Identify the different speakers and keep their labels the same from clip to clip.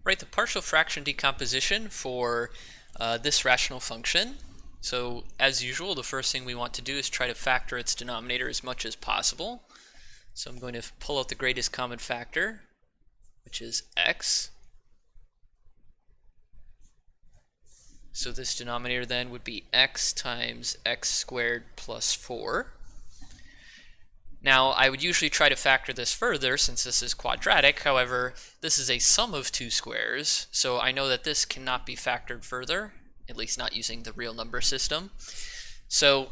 Speaker 1: write the partial fraction decomposition for this rational function. So as usual, the first thing we want to do is try to factor its denominator as much as possible. So I'm going to pull out the greatest common factor, which is x. So this denominator then would be x times x squared plus 4. Now, I would usually try to factor this further since this is quadratic. However, this is a sum of two squares, so I know that this cannot be factored further, at least not using the real number system. So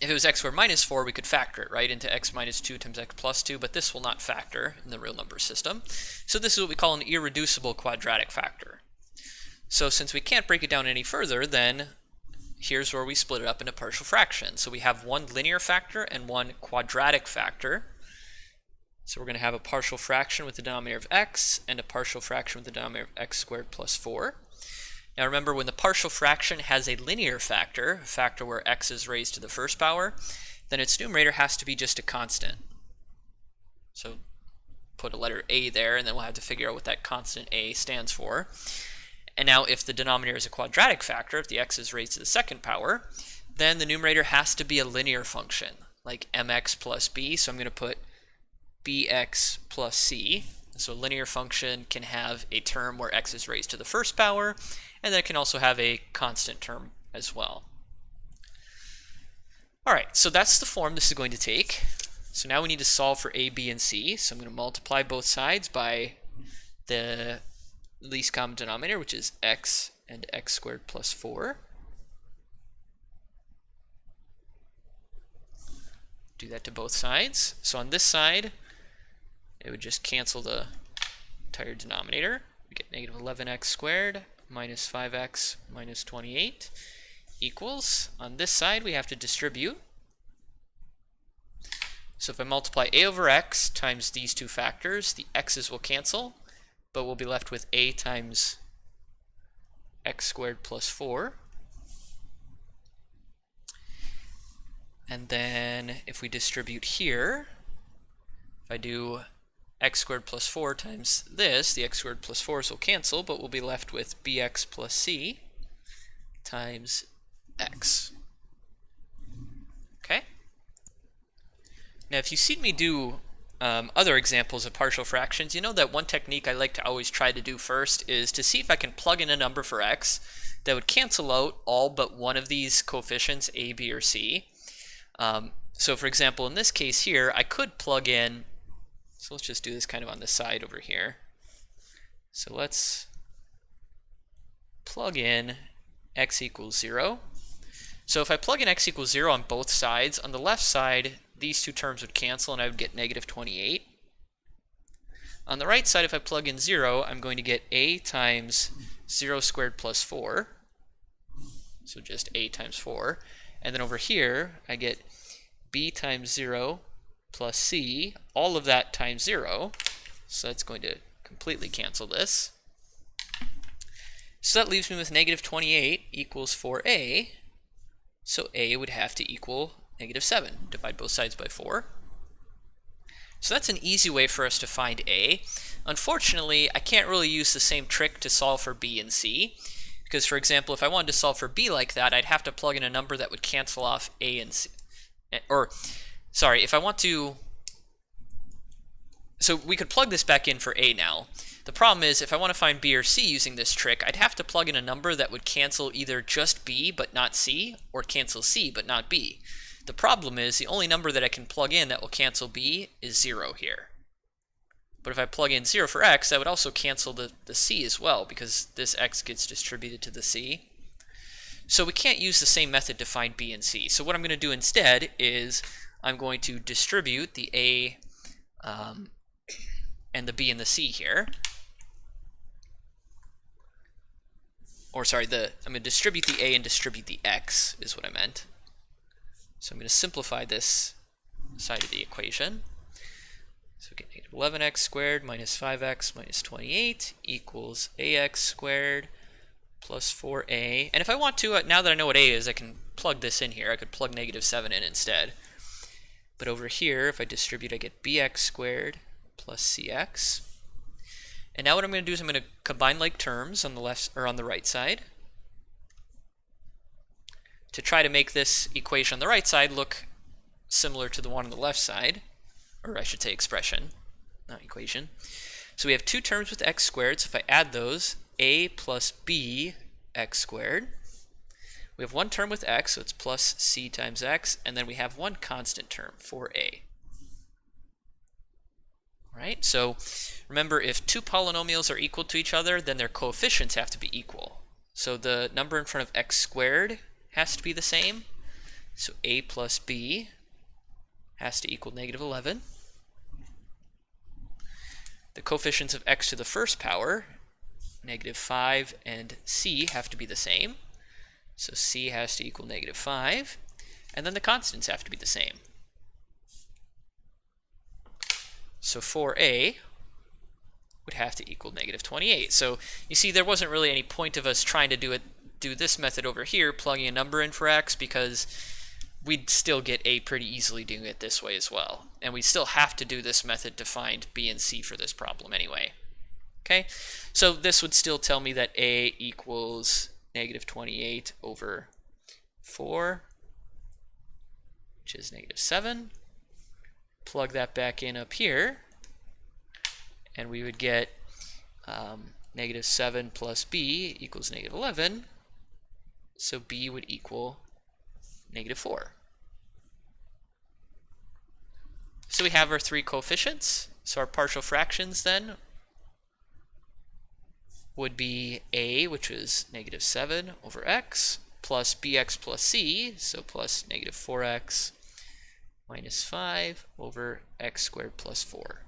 Speaker 1: if it was x squared minus 4, we could factor it, right, into x minus 2 times x plus 2, but this will not factor in the real number system. So this is what we call an irreducible quadratic factor. So since we can't break it down any further, then here's where we split it up into partial fractions. So we have one linear factor and one quadratic factor. So we're going to have a partial fraction with the denominator of x and a partial fraction with the denominator of x squared plus 4. Now remember, when the partial fraction has a linear factor, a factor where x is raised to the first power, then its numerator has to be just a constant. So put a letter a there, and then we'll have to figure out what that constant a stands for. And now if the denominator is a quadratic factor, if the x is raised to the second power, then the numerator has to be a linear function, like mx plus b. So I'm going to put bx plus c. So a linear function can have a term where x is raised to the first power, and then it can also have a constant term as well. All right, so that's the form this is going to take. So now we need to solve for a, b, and c. So I'm going to multiply both sides by the least common denominator, which is x and x squared plus 4. Do that to both sides. So on this side, it would just cancel the entire denominator. We get negative 11x squared minus 5x minus 28 equals, on this side we have to distribute. So if I multiply a over x times these two factors, the x's will cancel, but we'll be left with a times x squared plus 4. And then if we distribute here, if I do x squared plus 4 times this, the x squared plus 4's will cancel, but we'll be left with bx plus c times x. Okay? Now if you've seen me do other examples of partial fractions, you know that one technique I like to always try to do first is to see if I can plug in a number for x that would cancel out all but one of these coefficients, a, b, or c. So for example, in this case here, I could plug in, so let's just do this kind of on the side over here. So let's plug in x equals 0. So if I plug in x equals 0 on both sides, on the left side, these two terms would cancel and I would get negative 28. On the right side, if I plug in 0, I'm going to get a times 0 squared plus 4. So just a times 4. And then over here, I get b times 0 plus c, all of that times 0. So that's going to completely cancel this. So that leaves me with negative 28 equals 4a. So a would have to equal negative 7. Divide both sides by 4. So that's an easy way for us to find a. Unfortunately, I can't really use the same trick to solve for b and c. Because, for example, if I wanted to solve for b like that, I'd have to plug in a number that would cancel off a and c. Or, sorry, if I want to... So we could plug this back in for a now. The problem is, if I want to find b or c using this trick, I'd have to plug in a number that would cancel either just b but not c, or cancel c but not b. The problem is, the only number that I can plug in that will cancel b is 0 here. But if I plug in 0 for x, that would also cancel the c as well, because this x gets distributed to the c. So we can't use the same method to find b and c. So what I'm going to do instead is I'm going to distribute the a and the b and the c here. Or sorry, I'm going to distribute the a and distribute the x is what I meant. So I'm going to simplify this side of the equation. So we get negative 11x squared minus 5x minus 28 equals ax squared plus 4a. And if I want to, now that I know what a is, I can plug this in here. I could plug negative 7 in instead. But over here, if I distribute, I get bx squared plus cx. And now what I'm going to do is I'm going to combine like terms on the left or on the right side to try to make this equation on the right side look similar to the one on the left side, or I should say expression, not equation. So we have two terms with x squared, so if I add those, a plus b x squared. We have one term with x, so it's plus c times x, and then we have one constant term, 4a. Right? So remember, if two polynomials are equal to each other, then their coefficients have to be equal. So the number in front of x squared has to be the same. So a plus b has to equal negative 11. The coefficients of x to the first power, negative 5, and c have to be the same. So c has to equal negative 5. And then the constants have to be the same. So 4a would have to equal negative 28. So you see, there wasn't really any point of us trying to do this method over here, plugging a number in for x, because we'd still get a pretty easily doing it this way as well. And we still have to do this method to find b and c for this problem anyway. Okay, so this would still tell me that a equals negative 28 over 4, which is negative 7. Plug that back in up here, and we would get negative 7 plus b equals negative 11. So b would equal negative 4. So we have our three coefficients. So our partial fractions then would be a, which is negative 7 over x, plus bx plus c, so plus negative 4x minus 5 over x squared plus 4.